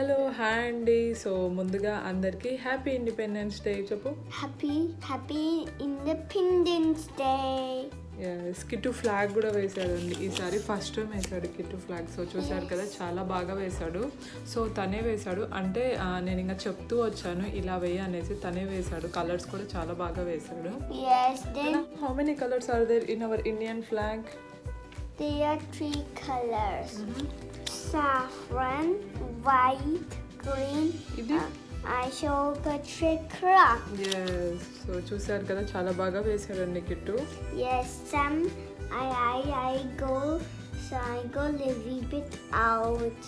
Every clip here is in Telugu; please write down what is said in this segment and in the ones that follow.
హలో హాయ్ అండి. సో ముందుగా అందరికీ హ్యాపీ ఇండిపెండెన్స్ డే చెప్పు. Happy independence day. Kittu flag కూడా వేశాడండి ఈసారి. ఫస్ట్ టైం వేశాడు కిట్టు ఫ్లాగ్. సో చూశారు కదా, చాలా బాగా వేశాడు. సో తనే వేశాడు అంటే నేను ఇంకా చెప్తూ వచ్చాను ఇలా వేయ అనేసి. తనే వేశాడు. కలర్స్ కూడా చాలా బాగా వేశాడు. How many colours are there in our Indian flag? There are 3 colors. Saffron, white, green. ఇది Ashoka chakra. సో చూశారు కదా, చాలా బాగా వేశాడండి kit. Yes, I go little bit out.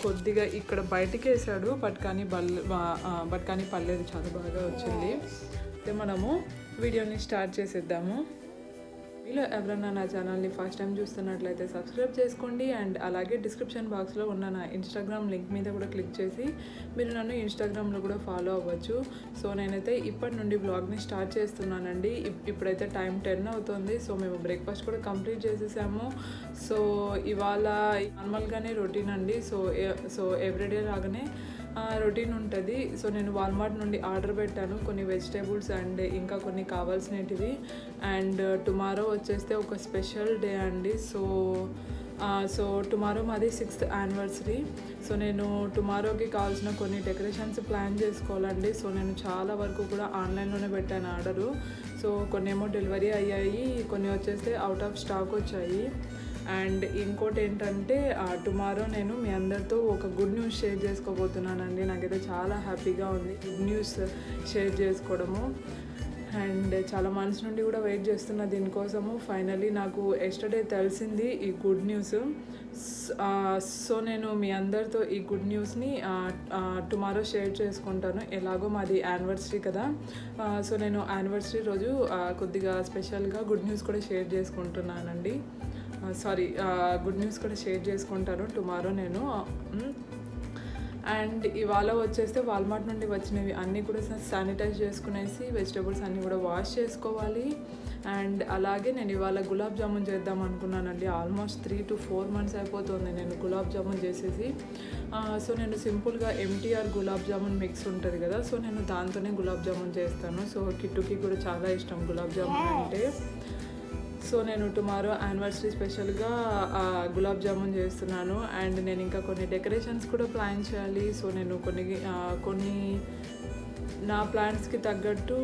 కొద్దిగా ఇక్కడ బయటికి వేసాడు, బట్ కానీ పర్లేదు, చాలా బాగా వచ్చింది. అయితే మనము వీడియోని స్టార్ట్ చేసేద్దాము. మీలో ఎవరన్నా నా ఛానల్ని ఫస్ట్ టైం చూస్తున్నట్లయితే సబ్స్క్రైబ్ చేసుకోండి. అండ్ అలాగే డిస్క్రిప్షన్ బాక్స్లో ఉన్న నా ఇన్స్టాగ్రామ్ లింక్ మీద కూడా క్లిక్ చేసి మీరు నన్ను ఇన్స్టాగ్రామ్లో కూడా ఫాలో అవ్వచ్చు. సో నేనైతే ఇప్పటి నుండి బ్లాగ్ని స్టార్ట్ చేస్తున్నానండి. ఇప్పుడైతే టైం 10 అవుతుంది. సో మేము బ్రేక్ఫాస్ట్ కూడా కంప్లీట్ చేసేసాము. సో ఇవాళ నార్మల్గానే రొటీన్ అండి. సో ఎవ్రీడే లాగానే రొటీన్ ఉంటుంది. సో నేను వాల్మార్ట్ నుండి ఆర్డర్ పెట్టాను కొన్ని వెజిటేబుల్స్ అండ్ ఇంకా కొన్ని కావాల్సినవి. అండ్ టుమారో వచ్చేస్తే ఒక స్పెషల్ డే అండి. సో టుమారో మాది 6th యానివర్సరీ. సో నేను టుమారోకి కావాల్సిన కొన్ని డెకరేషన్స్ ప్లాన్ చేసుకోవాలండి. సో నేను చాలా వరకు కూడా ఆన్లైన్లోనే పెట్టాను ఆర్డరు. సో కొన్ని ఏమో డెలివరీ అయ్యాయి, కొన్ని వచ్చేస్తే అవుట్ ఆఫ్ స్టాక్ వచ్చాయి. అండ్ ఇంకోటి ఏంటంటే టుమారో నేను మీ అందరితో ఒక గుడ్ న్యూస్ షేర్ చేసుకోబోతున్నానండి. నాకైతే చాలా హ్యాపీగా ఉంది గుడ్ న్యూస్ షేర్ చేసుకోవడము. అండ్ చాలా మంత్స్ నుండి కూడా వెయిట్ చేస్తున్నా దీనికోసము. ఫైనలీ నాకు ఎస్టర్డే తెలిసింది ఈ గుడ్ న్యూస్. సో నేను మీ అందరితో ఈ గుడ్ న్యూస్ని టుమారో షేర్ చేసుకుంటాను. ఎలాగో మాది యానివర్సరీ కదా, సో నేను యానివర్సరీ రోజు కొద్దిగా స్పెషల్గా గుడ్ న్యూస్ కూడా షేర్ చేసుకుంటున్నానండి. గుడ్ న్యూస్ కూడా షేర్ చేసుకుంటాను టుమారో నేను. అండ్ ఇవాళ వచ్చేస్తే వాల్మార్ట్ నుండి వచ్చినవి అన్నీ కూడా శానిటైజ్ చేసుకునేసి వెజిటేబుల్స్ అన్నీ కూడా వాష్ చేసుకోవాలి. అండ్ అలాగే నేను ఇవాళ గులాబ్ జామున్ చేద్దాం అనుకున్నానండి. ఆల్మోస్ట్ 3 to 4 months అయిపోతుంది నేను గులాబ్ జామున్ చేసేసి. సో నేను సింపుల్గా MTR గులాబ్ జామున్ మిక్స్ ఉంటుంది కదా, సో నేను దాంతోనే గులాబ్ జామున్ చేస్తాను. సో కిట్టుకి కూడా చాలా ఇష్టం గులాబ్ జామున్ అంటే. సో నేను టుమారో యానివర్సరీ స్పెషల్గా గులాబ్ జామున్ చేస్తున్నాను. అండ్ నేను ఇంకా కొన్ని డెకరేషన్స్ కూడా ప్లాన్ చేయాలి. సో నేను కొన్ని నా ప్లాన్స్కి తగ్గట్టు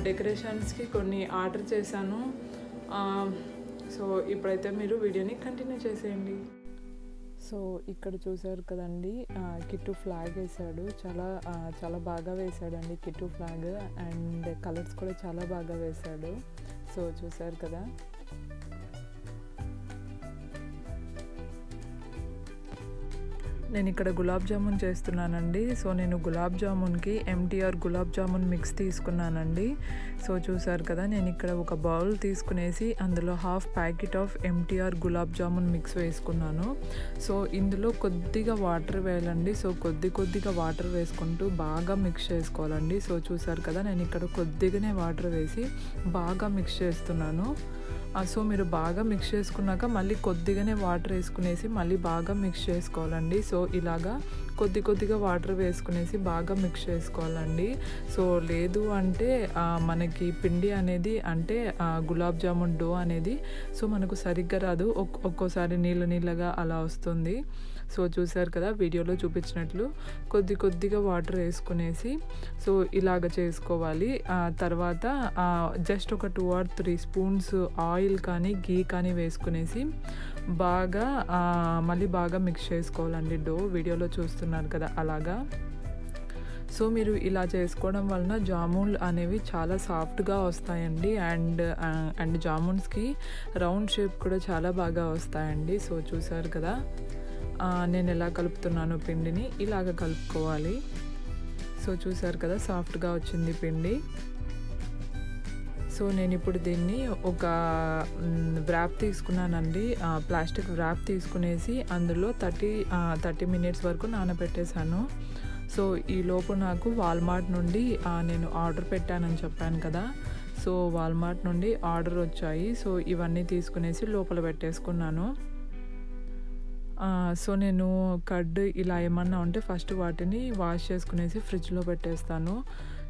డెకరేషన్స్కి కొన్ని ఆర్డర్ చేశాను. సో ఇప్పుడైతే మీరు వీడియోని కంటిన్యూ చేసేయండి. సో ఇక్కడ చూసారు కదండి, కిట్టు ఫ్లాగ్ వేసాడు. చాలా బాగా వేసాడండి కిట్టు ఫ్లాగ్. అండ్ కలర్స్ కూడా చాలా బాగా వేసాడు. సో చూసారు కదా. నేను ఇక్కడ గులాబ్ జామున్ చేస్తున్నానండి. సో నేను గులాబ్ జామున్కి MTR గులాబ్ జామున్ మిక్స్ తీసుకున్నానండి. సో చూసారు కదా, నేను ఇక్కడ ఒక బౌల్ తీసుకునేసి అందులో ½ packet of MTR gulab jamun mix వేసుకున్నాను. సో ఇందులో కొద్దిగా వాటర్ వేయాలండి. సో కొద్దిగా వాటర్ వేసుకుంటూ బాగా మిక్స్ చేసుకోవాలండి. సో చూసారు కదా, నేను ఇక్కడ కొద్దిగానే వాటర్ వేసి బాగా మిక్స్ చేస్తున్నాను. సో మీరు బాగా మిక్స్ చేసుకున్నాక మళ్ళీ కొద్దిగానే వాటర్ వేసుకునేసి మళ్ళీ బాగా మిక్స్ చేసుకోవాలండి. సో ఇలాగా కొద్దిగా వాటర్ వేసుకునేసి బాగా మిక్స్ చేసుకోవాలండి. సో లేదు అంటే మనకి పిండి అనేది అంటే గులాబ్ జామున్ డో అనేది సో మనకు సరిగ్గా రాదు. ఒక్కోసారి నీళ్ళగా అలా వస్తుంది. సో చూసారు కదా, వీడియోలో చూపించినట్లు కొద్దిగా వాటర్ వేసుకునేసి సో ఇలాగ చేసుకోవాలి. తర్వాత జస్ట్ ఒక 2 or 3 స్పూన్స్ ఆయిల్ కానీ గీ కానీ వేసుకునేసి మళ్ళీ బాగా మిక్స్ చేసుకోవాలండి డో. వీడియోలో చూస్తున్నారు కదా అలాగా. సో మీరు ఇలా చేసుకోవడం వలన జామున్లు అనేవి చాలా సాఫ్ట్గా వస్తాయండి. అండ్ జామున్స్కి రౌండ్ షేప్ కూడా చాలా బాగా వస్తాయండి. సో చూసారు కదా, నేను ఎలా కలుపుతున్నాను పిండిని, ఇలాగ కలుపుకోవాలి. సో చూసారు కదా, సాఫ్ట్గా వచ్చింది పిండి. సో నేను ఇప్పుడు దీన్ని ఒక వ్రాప్ తీసుకున్నానండి, ప్లాస్టిక్ వ్రాప్ తీసుకునేసి అందులో 30 minutes వరకు నానబెట్టేశాను. సో ఈ లోపు నాకు వాల్మార్ట్ నుండి నేను ఆర్డర్ పెట్టానని చెప్పాను కదా, సో వాల్మార్ట్ నుండి ఆర్డర్ వచ్చాయి. సో ఇవన్నీ తీసుకునేసి లోపల పెట్టేసుకున్నాను. సో నేను కర్డ్ ఇలా ఏమన్నా ఉంటే ఫస్ట్ వాటిని వాష్ చేసుకునేసి ఫ్రిడ్జ్లో పెట్టేస్తాను.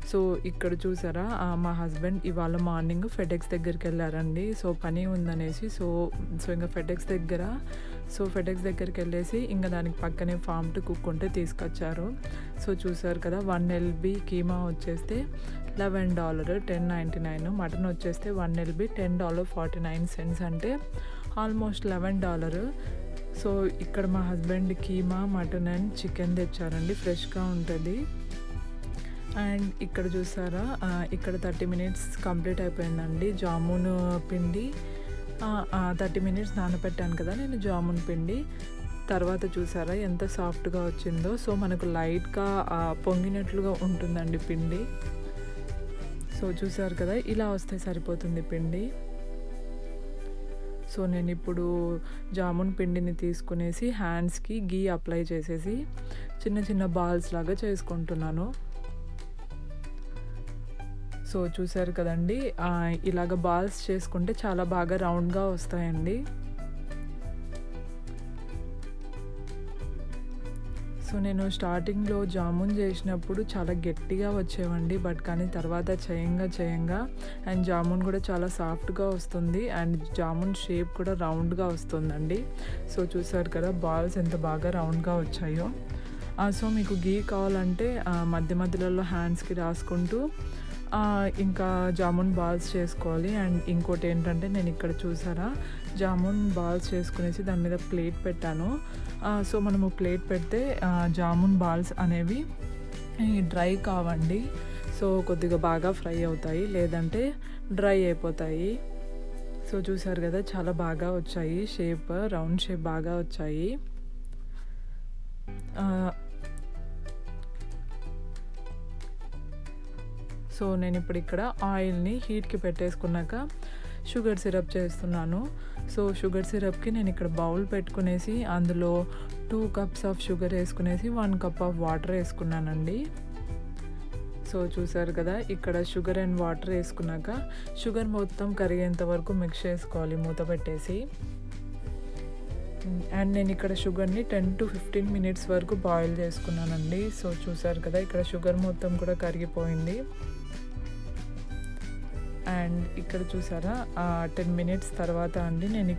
సో ఇక్కడ చూసారా మా హస్బెండ్ ఇవాళ మార్నింగ్ ఫెడెక్స్ దగ్గరికి వెళ్ళారండి. సో పని ఉందనేసి సో ఇంకా ఫెడెక్స్ దగ్గరికి వెళ్ళేసి ఇంకా దానికి పక్కనే ఫార్మ్ టు కుక్ ఉంటే తీసుకొచ్చారు. సో చూసారు కదా 1 LB కీమా వచ్చేస్తే $11, $10.99. మటన్ వచ్చేస్తే 1 LB $10.49, అంటే ఆల్మోస్ట్ $11. సో ఇక్కడ మా husband keema, mutton and chicken తెచ్చారండి, ఫ్రెష్గా ఉంటుంది. అండ్ ఇక్కడ చూసారా ఇక్కడ 30 minutes కంప్లీట్ అయిపోయిందండి. జామున్ పిండి 30 minutes నానబెట్టాను కదా నేను జామున్ పిండి. తర్వాత చూసారా ఎంత సాఫ్ట్గా వచ్చిందో. సో మనకు లైట్గా పొంగినట్లుగా ఉంటుందండి పిండి. సో చూసారు కదా ఇలా వస్తే సరిపోతుంది పిండి. సో నేను ఇప్పుడు జామున్ పిండిని తీసుకునేసి హ్యాండ్స్కి గీ అప్లై చేసేసి చిన్న చిన్న బాల్స్ లాగా చేసుకుంటున్నాను. సో చూసారు కదండి ఇలాగ బాల్స్ చేసుకుంటే చాలా బాగా రౌండ్గా వస్తాయండి. సో నేను స్టార్టింగ్లో జామున్ చేసినప్పుడు చాలా గట్టిగా వచ్చేవండి, బట్ కానీ తర్వాత చేయంగా అండ్ జామున్ కూడా చాలా సాఫ్ట్గా వస్తుంది అండ్ జామున్ షేప్ కూడా రౌండ్గా వస్తుందండి. సో చూసారు కదా బాల్స్ ఎంత బాగా రౌండ్గా వచ్చాయో. సో మీకు గీ కావాలంటే మధ్యలో హ్యాండ్స్కి రాసుకుంటూ ఇంకా జామున్ బాల్స్ చేసుకోవాలి. అండ్ ఇంకోటి ఏంటంటే నేను ఇక్కడ చూసారా జామున్ బాల్స్ చేసుకునేసి దాని మీద ప్లేట్ పెట్టాను. సో మనము ప్లేట్ పెడితే జామున్ బాల్స్ అనేవి డ్రై కావండి. సో కొద్దిగా బాగా ఫ్రై అవుతాయి, లేదంటే డ్రై అయిపోతాయి. సో చూసారు కదా చాలా బాగా వచ్చాయి, షేప్ రౌండ్ షేప్ బాగా వచ్చాయి. సో నేను ఇప్పుడు ఇక్కడ ఆయిల్ని హీట్కి పెట్టేసుకున్నాక షుగర్ సిరప్ చేస్తున్నాను. సో షుగర్ సిరప్కి నేను ఇక్కడ బౌల్ పెట్టుకునేసి అందులో 2 cups ఆఫ్ షుగర్ వేసుకునేసి 1 cup ఆఫ్ వాటర్ వేసుకున్నానండి. సో చూసారు కదా ఇక్కడ షుగర్ అండ్ వాటర్ వేసుకున్నాక షుగర్ మొత్తం కరిగేంత వరకు మిక్స్ చేసుకోవాలి మూత పెట్టేసి. అండ్ నేను ఇక్కడ షుగర్ని 10 to 15 minutes వరకు బాయిల్ చేసుకున్నానండి. సో చూసారు కదా ఇక్కడ షుగర్ మొత్తం కూడా కరిగిపోయింది. అండ్ ఇక్కడ చూసారా 10 minutes తర్వాత అండి నేను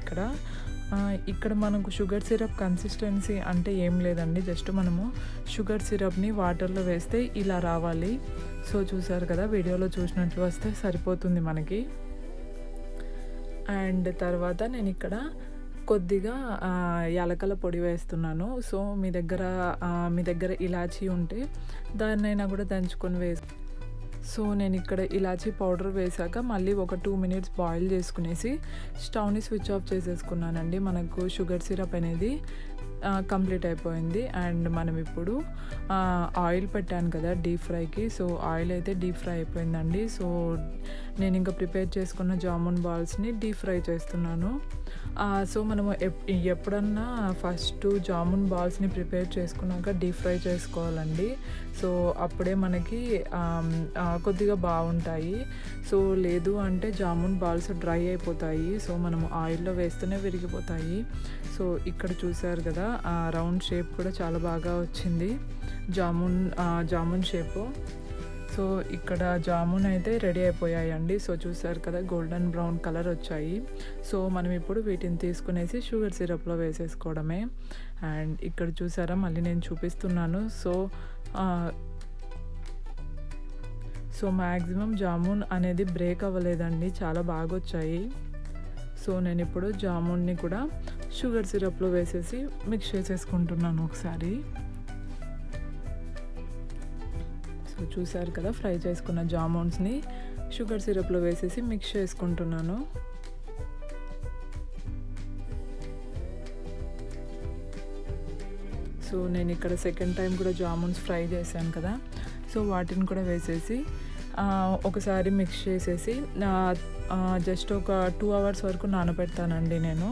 ఇక్కడ మనకు షుగర్ సిరప్ కన్సిస్టెన్సీ అంటే ఏం లేదండి, జస్ట్ మనము షుగర్ సిరప్ని వాటర్లో వేస్తే ఇలా రావాలి. సో చూసారు కదా వీడియోలో చూసినట్లు వస్తే సరిపోతుంది మనకి. అండ్ తర్వాత నేను ఇక్కడ కొద్దిగా యాలకల పొడి వేస్తున్నాను. సో మీ దగ్గర ఇలాచీ ఉంటే దాన్నైనా కూడా దంచుకొని సో నేను ఇక్కడ ఇలాచీ పౌడర్ వేసాక మళ్ళీ ఒక 2 minutes బాయిల్ చేసుకునేసి స్టవ్ని స్విచ్ ఆఫ్ చేసేసుకున్నానండి. మనకు షుగర్ సిరప్ అనేది కంప్లీట్ అయిపోయింది. అండ్ మనం ఇప్పుడు ఆయిల్ పెట్టాను కదా డీప్ ఫ్రైకి. సో ఆయిల్ అయితే డీప్ ఫ్రై అయిపోయిందండి. సో నేను ఇంకా ప్రిపేర్ చేసుకున్న జామున్ బాల్స్ని డీప్ ఫ్రై చేస్తున్నాను. సో మనము ఎప్పుడన్నా ఫస్ట్ జామున్ బాల్స్ని ప్రిపేర్ చేసుకున్నాక డీప్ ఫ్రై చేసుకోవాలండి. సో అప్పుడే మనకి కొద్దిగా బాగుంటాయి. సో లేదు అంటే జామున్ బాల్స్ డ్రై అయిపోతాయి. సో మనము ఆయిల్లో వేస్తూనే విరిగిపోతాయి. సో ఇక్కడ చూసారు కదా రౌండ్ షేప్ కూడా చాలా బాగా వచ్చింది జామున్ షేపు. సో ఇక్కడ జామున్ అయితే రెడీ అయిపోయాయండి. సో చూసారు కదా గోల్డెన్ బ్రౌన్ కలర్ వచ్చాయి. సో మనం ఇప్పుడు వీటిని తీసుకునేసి షుగర్ సిరప్లో వేసేసుకోవడమే. అండ్ ఇక్కడ చూసారా మళ్ళీ నేను చూపిస్తున్నాను. సో మ్యాక్సిమం జామున్ అనేది బ్రేక్ అవ్వలేదండి, చాలా బాగా వచ్చాయి. సో నేను ఇప్పుడు జామున్ని కూడా షుగర్ సిరప్లో వేసేసి మిక్స్ చేసేసుకుంటున్నాను ఒకసారి. సో చూసారు కదా ఫ్రై చేసుకున్న జామున్స్ని షుగర్ సిరప్లో వేసేసి మిక్స్ చేసుకుంటున్నాను. సో నేను ఇక్కడ సెకండ్ టైం కూడా జామున్స్ ఫ్రై చేశాను కదా. సో వాటిని కూడా వేసేసి ఒకసారి మిక్స్ చేసేసి జస్ట్ ఒక 2 hours వరకు నానబెడతానండి నేను,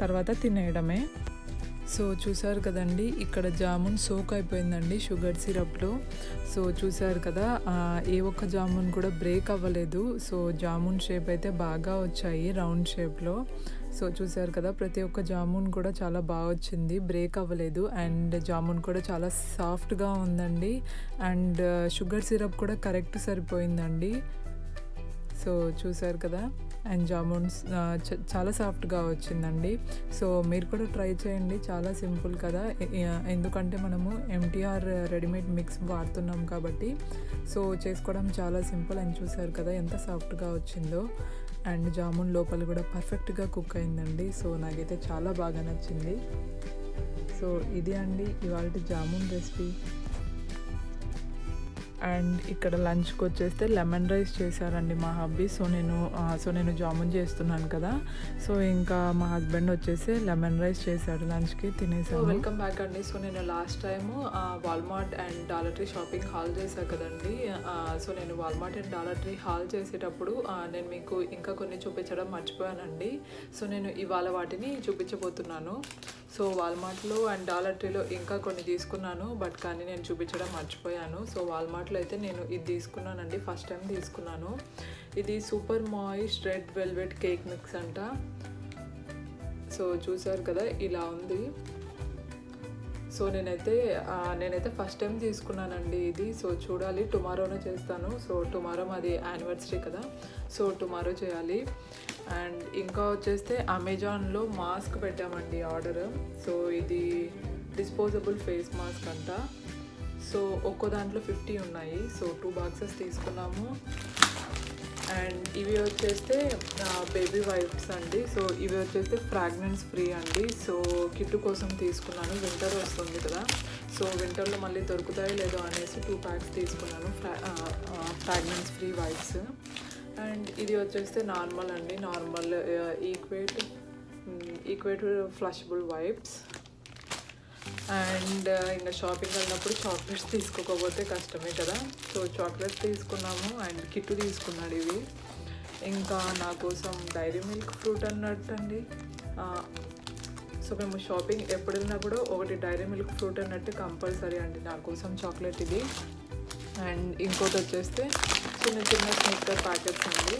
తర్వాత తినేయడమే. సో చూసారు కదండి ఇక్కడ జామున్ సోక్ అయిపోయిందండి షుగర్ సిరప్లో. సో చూసారు కదా ఏ ఒక్క జామున్ కూడా బ్రేక్ అవ్వలేదు. సో జామున్ షేప్ అయితే బాగా వచ్చాయి రౌండ్ షేప్లో. సో చూసారు కదా, ప్రతి ఒక్క జామున్ కూడా చాలా బాగా వచ్చింది, బ్రేక్ అవ్వలేదు. అండ్ జామున్ కూడా చాలా సాఫ్ట్గా ఉందండి. అండ్ షుగర్ సిరప్ కూడా కరెక్ట్ సరిపోయిందండి. సో చూసారు కదా, అండ్ జామున్స్ చాలా సాఫ్ట్గా వచ్చిందండి. సో మీరు కూడా ట్రై చేయండి, చాలా సింపుల్ కదా. ఎందుకంటే మనము MTR రెడీమేడ్ మిక్స్ వాడుతున్నాం కాబట్టి సో చేసుకోవడం చాలా సింపుల్. అండ్ చూసారు కదా ఎంత సాఫ్ట్గా వచ్చిందో. అండ్ జామున్ లోపల కూడా పర్ఫెక్ట్గా కుక్ అయిందండి. సో నాకైతే చాలా బాగా నచ్చింది. సో ఇది అండి ఇవాళ జామున్ రెసిపీ. అండ్ ఇక్కడ లంచ్కి వచ్చేస్తే లెమన్ రైస్ చేశారండి మా హబ్బీ. సో నేను జామున్ చేస్తున్నాను కదా, సో ఇంకా మా హస్బెండ్ వచ్చేసి లెమన్ రైస్ చేశాడు, లంచ్కి తినేసాను. వెల్కమ్ బ్యాక్ అండి. సో నేను last time Walmart and dollar tree shopping hall చేశాను కదండి. సో నేను Walmart and dollar tree hall చేసేటప్పుడు నేను మీకు ఇంకా కొన్ని చూపించడం మర్చిపోయానండి. సో నేను ఇవాళ వాటిని చూపించబోతున్నాను. సో వాల్మార్ట్లో అండ్ డాలర్ ట్రీలో ఇంకా కొన్ని తీసుకున్నాను, బట్ కానీ నేను చూపించడం మర్చిపోయాను. సో వాల్మార్ట్లో అయితే నేను ఇది తీసుకున్నానండి, ఫస్ట్ టైం తీసుకున్నాను. ఇది super moist red velvet cake mix అంట. సో చూసారు కదా ఇలా ఉంది. సో నేనైతే ఫస్ట్ టైం తీసుకున్నానండి ఇది. సో చూడాలి, టుమారోనే చేస్తాను. సో టుమారో మాది యానివర్సరీ కదా, సో టుమారో చేయాలి. అండ్ ఇంకా వచ్చేస్తే అమెజాన్లో మాస్క్ పెట్టామండి ఆర్డర్. సో ఇది డిస్పోజబుల్ ఫేస్ మాస్క్ అంట. సో ఒక్కో దాంట్లో 50 ఉన్నాయి. సో 2 బాక్సెస్ తీసుకున్నాము. అండ్ ఇవి వచ్చేస్తే బేబీ వైప్స్ అండి. సో ఇవి వచ్చేస్తే ఫ్రాగ్రెన్స్ ఫ్రీ అండి. సో కిట్టు కోసం తీసుకున్నాను, వింటర్ వస్తుంది కదా, సో వింటర్లో మళ్ళీ దొరుకుతాయో లేదో అనేసి 2 ప్యాక్స్ తీసుకున్నాను ఫ్రాగ్రెన్స్ ఫ్రీ వైప్స్. అండ్ ఇది వచ్చేస్తే నార్మల్ అండి, నార్మల్ ఈక్వేట్ ఫ్లషబుల్ వైప్స్. అండ్ ఇంకా షాపింగ్ వెళ్ళినప్పుడు చాక్లెట్స్ తీసుకోకపోతే కష్టమే కదా, సో చాక్లెట్స్ తీసుకున్నాము. అండ్ కిట్టు తీసుకున్నాడు ఇవి. ఇంకా నా కోసం డైరీ మిల్క్ ఫ్రూట్ అన్నట్టు అండి. సో మేము షాపింగ్ ఎప్పుడు వెళ్ళినా కూడా ఒకటి డైరీ మిల్క్ ఫ్రూట్ అన్నట్టు కంపల్సరీ అండి నా కోసం చాక్లెట్ ఇది. అండ్ ఇంకోటి వచ్చేస్తే చిన్న చిన్న స్నిక్కర్ ప్యాకెట్స్ అండి.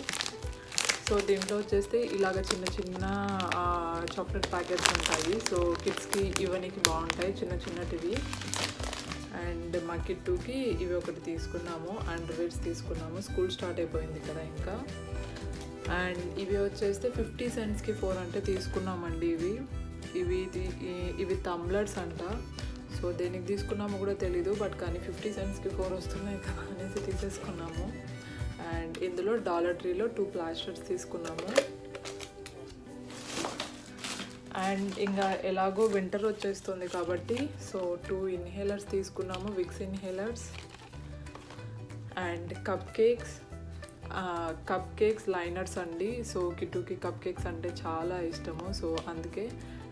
సో దీంట్లో వచ్చేస్తే ఇలాగ చిన్న చిన్న చాక్లెట్ ప్యాకెట్స్ ఉంటాయి. సో కిడ్స్కి ఇవన్నీ బాగుంటాయి, చిన్న చిన్నటివి. అండ్ మా కిట్టుకి ఇవి ఒకటి తీసుకున్నాము, అండర్వేర్స్ తీసుకున్నాము, స్కూల్ స్టార్ట్ అయిపోయింది కదా ఇంకా. అండ్ ఇవి వచ్చేస్తే 50 సెంట్స్కి 4 అంటే తీసుకున్నామండి. ఇవి టంబ్లర్స్ అంట. సో దేనికి తీసుకున్నామో కూడా తెలీదు, బట్ కానీ 50 సెంట్స్కి 4 వస్తున్నాయి కదా అనేసి తీసేసుకున్నాము. అండ్ ఇందులో డాలర్ ట్రీలో 2 ప్లాస్టర్స్ తీసుకున్నాము. అండ్ ఇంకా ఎలాగో వింటర్ వచ్చేస్తుంది కాబట్టి సో 2 ఇన్హేలర్స్ తీసుకున్నాము, Vicks inhalers. And cup cakes liners అండి. సో కిట్టుకి కప్ కేక్స్ అంటే చాలా ఇష్టము, సో అందుకే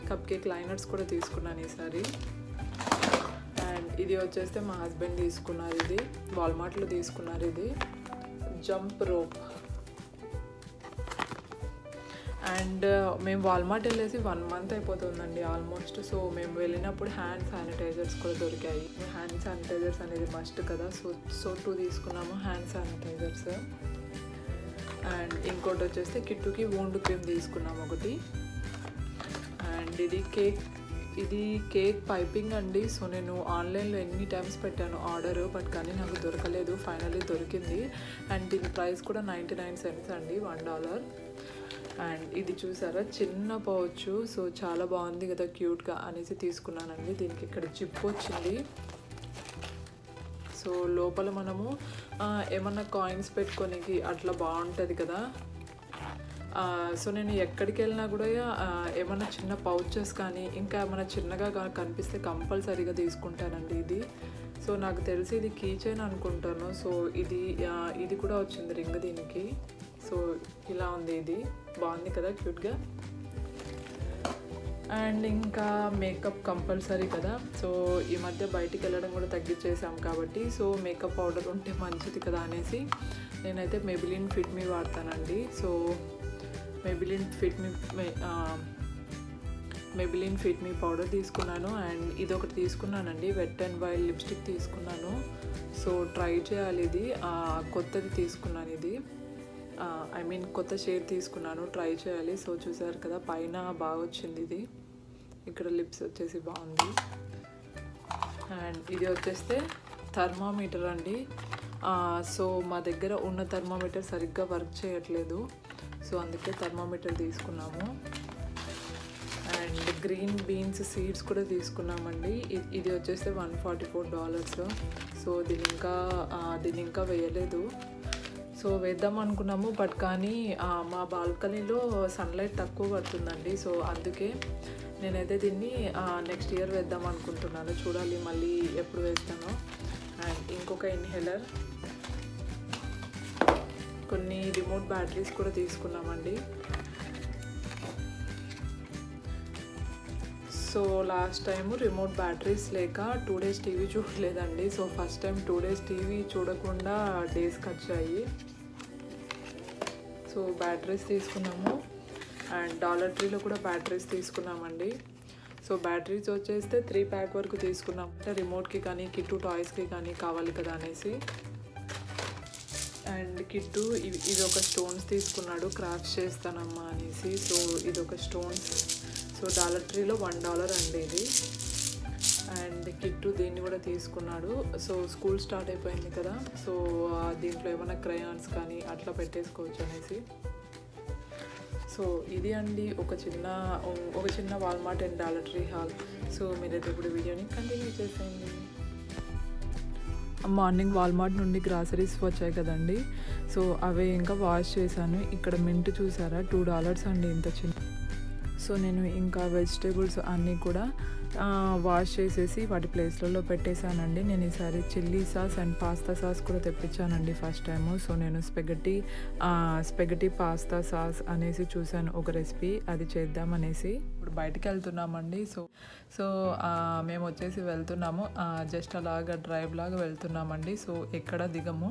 కప్ కేక్ లైనర్స్ కూడా తీసుకున్నాను ఈసారి. అండ్ ఇది వచ్చేస్తే మా హస్బెండ్ తీసుకున్నారు, ఇది వాల్మార్ట్లో తీసుకున్నారు. ఇది జంప్ రోప్. అండ్ మేము వాల్మార్ట్ వెళ్ళేసి 1 మంత్ అయిపోతుందండి ఆల్మోస్ట్. సో మేము వెళ్ళినప్పుడు హ్యాండ్ శానిటైజర్స్ కూడా దొరికాయి. హ్యాండ్ శానిటైజర్స్ అనేది మస్ట్ కదా, సో 2 తీసుకున్నాము హ్యాండ్ శానిటైజర్స్. అండ్ ఇంకోటి వచ్చేస్తే కిట్టుకి వూండ్ క్రీమ్ తీసుకున్నాము ఒకటి. అండ్ ఇది కేక్ పైపింగ్ అండి. సో నేను ఆన్లైన్లో ఎన్ని టైమ్స్ పెట్టాను ఆర్డర్, బట్ కానీ నాకు దొరకలేదు, ఫైనల్లీ దొరికింది. అండ్ దీని ప్రైస్ కూడా 99 సెంట్స్ అండి, $1. అండ్ ఇది చూసారా చిన్న పౌచ్, సో చాలా బాగుంది కదా క్యూట్గా అనేసి తీసుకున్నానండి. దీనికి ఇక్కడ జిప్ వచ్చింది. సో లోపల మనము ఏమన్నా కాయిన్స్ పెట్టుకోనికి అట్లా బాగుంటుంది కదా. సో నేను ఎక్కడికి వెళ్ళినా కూడా ఏమన్నా చిన్న పౌచెస్ కానీ ఇంకా ఏమైనా చిన్నగా కనిపిస్తే కంపల్సరీగా తీసుకుంటానండి ఇది. సో నాకు తెలిసి ఇది కీ చైన్ అనుకుంటాను. సో ఇది కూడా వచ్చింది రింగ్ దీనికి. సో ఇలా ఉంది, ఇది బాగుంది కదా క్యూట్గా. అండ్ ఇంకా మేకప్ కంపల్సరీ కదా. సో ఈ మధ్య బయటికి వెళ్ళడం కూడా తగ్గించేసాం కాబట్టి సో మేకప్ పౌడర్ ఉంటే మంచిది కదా అనేసి నేనైతే మెబిలిన్ ఫిట్ మీ వాడతానండి. సో మెబిలిన్ ఫిట్ మీ పౌడర్ తీసుకున్నాను. అండ్ ఇదొకటి తీసుకున్నానండి, వెట్ అండ్ వైల్డ్ లిప్స్టిక్ తీసుకున్నాను. సో ట్రై చేయాలి, ఇది కొత్తది తీసుకున్నాను ఇది. ఐ మీన్ కొత్త షేడ్ తీసుకున్నాను, ట్రై చేయాలి. సో చూసారు కదా పైన బాగా వచ్చింది ఇది, ఇక్కడ లిప్స్ వచ్చేసి బాగుంది. అండ్ ఇది వచ్చేస్తే థర్మామీటర్ అండి. సో మా దగ్గర ఉన్న థర్మామీటర్ సరిగ్గా వర్క్ చేయట్లేదు, సో అందుకే థర్మామీటర్ తీసుకున్నాము. అండ్ గ్రీన్ బీన్స్ సీడ్స్ కూడా తీసుకున్నామండి. ఇది వచ్చేస్తే $144. సో దీన్ని ఇంకా వేయలేదు. సో వేద్దాం అనుకున్నాము, బట్ కానీ మా బాల్కనీలో సన్లైట్ తక్కువ పడుతుందండి. సో అందుకే నేనైతే దీన్ని నెక్స్ట్ ఇయర్ వేద్దాం అనుకుంటున్నాను. చూడాలి మళ్ళీ ఎప్పుడు వేస్తానో. అండ్ ఇంకొక ఇన్హేలర్, కొన్ని రిమోట్ బ్యాటరీస్ కూడా తీసుకున్నామండి. So last time remote batteries లేక 2 days టీవీ చూడలేదండి. So first time 2 days TV చూడకుండా డేస్కి వచ్చాయి. సో బ్యాటరీస్ తీసుకున్నాము. అండ్ డాలర్ ట్రీలో కూడా బ్యాటరీస్ తీసుకున్నామండి. సో బ్యాటరీస్ వచ్చేస్తే 3 pack వరకు తీసుకున్నాం, అంటే రిమోట్కి కానీ కిట్టు టాయ్స్కి కానీ కావాలి కదా అనేసి. అండ్ కిట్టు ఇది ఒక స్టోన్స్ తీసుకున్నాడు, క్రాఫ్ట్స్ చేస్తానమ్మా అనేసి. సో ఇది ఒక స్టోన్స్, సో డాలర్ ట్రీలో $1 అండి ఇది. అండ్ కిట్టు దీన్ని కూడా తీసుకున్నాడు. సో స్కూల్ స్టార్ట్ అయిపోయింది కదా, సో దీంట్లో ఏమైనా క్రయాన్స్ కానీ అట్లా పెట్టేసుకోవచ్చు అనేసి. సో ఇది అండి ఒక చిన్న Walmart and dollar tree hall. So మీరైతే ఇప్పుడు వీడియోని కంటిన్యూ చేసేయండి. మార్నింగ్ వాల్మార్ట్ నుండి గ్రాసరీస్ వచ్చాయి కదండి, సో అవి ఇంకా వాష్ చేశాను. ఇక్కడ మింట్ చూసారా, $2 అండి, ఇంత చిన్న. సో నేను ఇంకా వెజిటేబుల్స్ అన్నీ కూడా వాష్ చేసేసి వాటి ప్లేస్లలో పెట్టేశానండి. నేను ఈసారి chilli sauce and pasta sauce కూడా తెప్పించానండి ఫస్ట్ టైము. సో నేను స్పెగటీ పాస్తా సాస్ అనేసి చూశాను ఒక రెసిపీ, అది చేద్దామనేసి ఇప్పుడు బయటికి వెళ్తున్నామండి. సో మేము వచ్చేసి వెళ్తున్నాము, జస్ట్ అలాగా డ్రైవ్ లాగా వెళ్తున్నామండి. సో ఎక్కడ దిగము,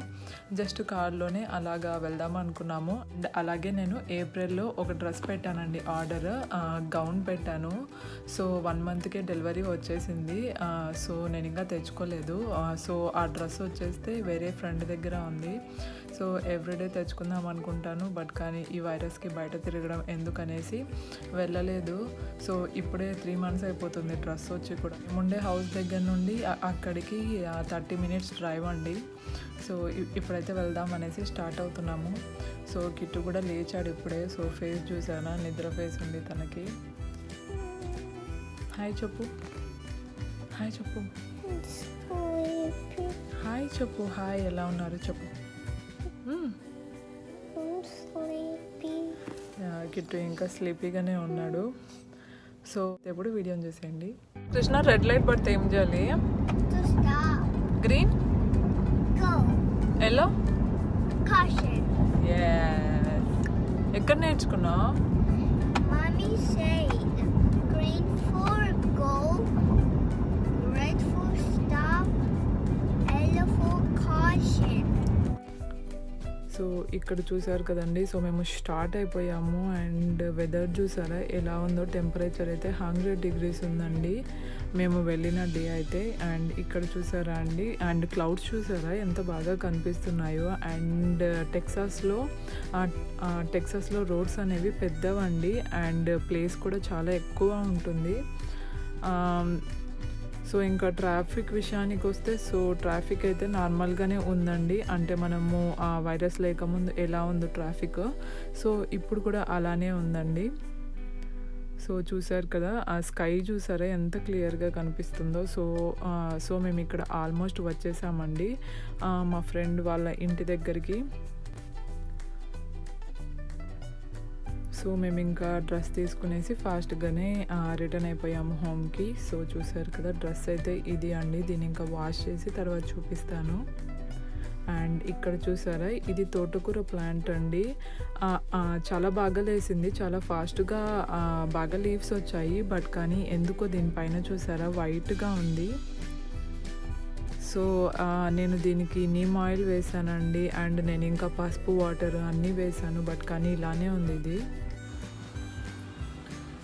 జస్ట్ కార్లోనే అలాగా వెళ్దాం అనుకున్నాము. అండ్ అలాగే నేను ఏప్రిల్లో ఒక డ్రెస్ పెట్టానండి ఆర్డర్, గౌన్ పెట్టాను. సో 1 monthకే డెలివరీ వచ్చేసింది. సో నేను ఇంకా తెచ్చుకోలేదు. సో ఆ డ్రెస్ వచ్చేస్తే వేరే ఫ్రెండ్ దగ్గర ఉంది. సో ఎవ్రీడే తెచ్చుకుందాం అనుకుంటాను, బట్ కానీ ఈ వైరస్కి బయట తిరగడం ఎందుకనేసి వెళ్ళలేదు. సో ఇప్పుడే 3 months అయిపోతుంది డ్రెస్ వచ్చి కూడా. ముండే హౌస్ దగ్గర నుండి అక్కడికి 30 minutes డ్రైవ్ అండి. సో ఇప్పుడైతే వెళ్దాం అనేసి స్టార్ట్ అవుతున్నాము. సో కిట్టు కూడా లేచాడు ఇప్పుడే. సో ఫేస్ చూసానా, నిద్ర ఫేస్ ఉంది తనకి. హాయ్ చెప్పు, హాయ్ చెప్పు, హాయ్ చెప్పు, హాయ్ ఎలా ఉన్నారు చెప్పు. కిట్టు ఇంకా స్లీపీగానే ఉన్నాడు. సో ఎప్పుడు వీడియో చేసేయండి. కృష్ణ రెడ్ లైట్ పడితే ఏం చేయాలి? గ్రీన్, ఎల్లో, ఎక్కడ నేర్చుకున్నావు? Mommy said green for go, red for stop, yellow for caution. So ఇక్కడ చూసారు కదండి, సో మేము స్టార్ట్ అయిపోయాము. అండ్ వెదర్ చూసారా ఎలా ఉందో, టెంపరేచర్ అయితే 100 degrees ఉందండి మేము వెళ్ళిన డే అయితే. అండ్ ఇక్కడ చూసారా అండి, అండ్ క్లౌడ్స్ చూసారా ఎంత బాగా కనిపిస్తున్నాయో. అండ్ టెక్సాస్లో రోడ్స్ అనేవి పెద్దవండి, అండ్ ప్లేస్ కూడా చాలా ఎక్కువ ఉంటుంది. సో ఇంకా ట్రాఫిక్ విషయానికి వస్తే, సో ట్రాఫిక్ అయితే నార్మల్గానే ఉందండి. అంటే మనము వైరస్ లేకముందు ఎలా ఉందో ట్రాఫిక్, సో ఇప్పుడు కూడా అలానే ఉందండి. సో చూసారు కదా, ఆ స్కై చూసారా ఎంత క్లియర్గా కనిపిస్తుందో. సో మేము ఇక్కడ ఆల్మోస్ట్ వచ్చేసామండి మా ఫ్రెండ్ వాళ్ళ ఇంటి దగ్గరికి. సో మేము ఇంకా డ్రెస్ తీసుకునేసి ఫాస్ట్గానే రిటర్న్ అయిపోయాము హోమ్కి. సో చూసారు కదా, డ్రెస్ అయితే ఇది అండి, దీన్ని ఇంకా వాష్ చేసి తర్వాత చూపిస్తాను. అండ్ ఇక్కడ చూసారా, ఇది తోటకూర ప్లాంట్ అండి. చాలా బాగా లేసింది, చాలా ఫాస్ట్గా బాగా లీవ్స్ వచ్చాయి. బట్ కానీ ఎందుకో దీనిపైన చూసారా వైట్గా ఉంది. సో నేను దీనికి నీమ్ ఆయిల్ వేసానండి. అండ్ నేను ఇంకా పసుపు, వాటర్ అన్నీ వేసాను, బట్ కానీ ఇలానే ఉంది ఇది.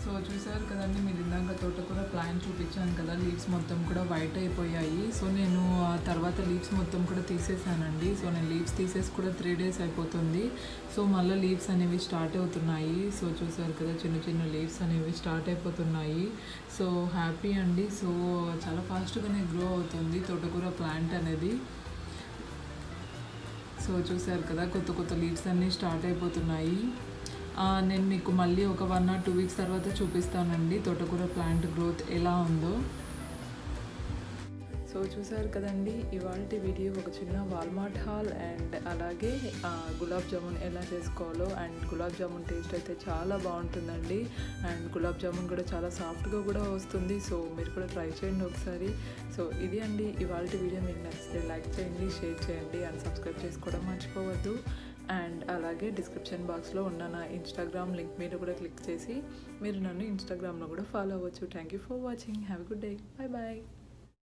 సో చూసారు కదండి, మీరు ఇందాక తోటకూర ప్లాంట్ చూపించాను కదా, లీవ్స్ మొత్తం కూడా వైట్ అయిపోయాయి. సో నేను తర్వాత లీవ్స్ మొత్తం కూడా తీసేసానండి. సో నేను లీవ్స్ తీసేసి కూడా 3 days అయిపోతుంది. సో మళ్ళీ లీవ్స్ అనేవి స్టార్ట్ అవుతున్నాయి. సో చూసారు కదా చిన్న చిన్న లీవ్స్ అనేవి స్టార్ట్ అయిపోతున్నాయి. సో హ్యాపీ అండి. సో చాలా ఫాస్ట్గానే గ్రో అవుతుంది తోటకూర ప్లాంట్ అనేది. సో చూసారు కదా కొత్త లీవ్స్ అన్నీ స్టార్ట్ అయిపోతున్నాయి. నేను మీకు మళ్ళీ ఒక 1 or 2 weeks తర్వాత చూపిస్తానండి తోటకూర ప్లాంట్ గ్రోత్ ఎలా ఉందో. సో చూసారు కదండి ఇవాల్టి వీడియో ఒక చిన్న వాల్మార్ట్ హాల్ అండ్ అలాగే గులాబ్ జామున్ ఎలా చేసుకోవాలో. అండ్ గులాబ్ జామున్ టేస్ట్ అయితే చాలా బాగుంటుందండి. అండ్ గులాబ్ జామున్ కూడా చాలా సాఫ్ట్గా కూడా వస్తుంది. సో మీరు కూడా ట్రై చేయండి ఒకసారి. సో ఇది అండి ఇవాల్టి వీడియో. మీకు నచ్చితే లైక్ చేయండి, షేర్ చేయండి అండ్ సబ్స్క్రైబ్ చేసుకోవడం మర్చిపోవద్దు. అండ్ అలాగే డిస్క్రిప్షన్ బాక్స్లో ఉన్న నా ఇన్స్టాగ్రామ్ లింక్ మీద కూడా క్లిక్ చేసి మీరు నన్ను ఇన్స్టాగ్రామ్లో కూడా ఫాలో అవ్వచ్చు. Thank you for watching. Have a good day. Bye bye.